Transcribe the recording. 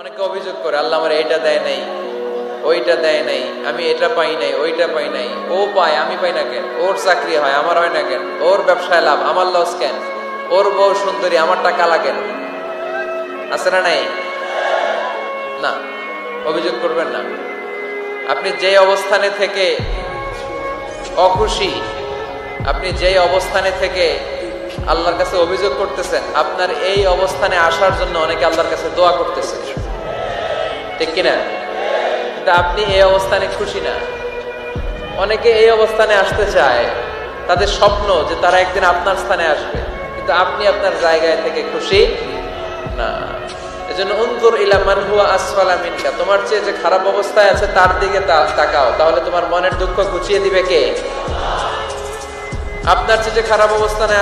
অনেকে অভিযোগ করে আল্লাহ আমার এটা দেয় নাই, ওইটা দেয় নাই, আমি এটা পাই নাই, ওইটা পাই নাই। ও পায়, আমি পাই না কেন? ওর চাকরি হয়, আমার হয় না কেন? ওর ব্যবসায় লাভ, আমার লস কেন? ওর বউ সুন্দরী, আমার টাকা লাগেন? আছে না নাই? না, অভিযোগ করবেন না। আপনি যে অবস্থানে থেকে অখুশি, আপনি যেই অবস্থানে থেকে আল্লাহর কাছে অভিযোগ করতেছেন, আপনার এই অবস্থানে আসার জন্য অনেকে আল্লাহর কাছে দোয়া করতেছে, ঠিক কিনা? কিন্তু আপনি এই অবস্থানে খুশি না। অনেকে এই অবস্থানে আসতে চায়, তাদের স্বপ্ন যে তারা একদিন আপনার স্থানে আসবে, কিন্তু আপনি আপনার জায়গায় থেকে খুশি না। এজন্য উনজুর ইলা মান হুয়া আসফালা মিনকা, তোমার চেয়ে যে খারাপ অবস্থায় আছে তার দিকে তাকাও, তাহলে তোমার মনের দুঃখ ঘুচিয়ে দিবে কে? আপনার চেয়ে যে খারাপ অবস্থানে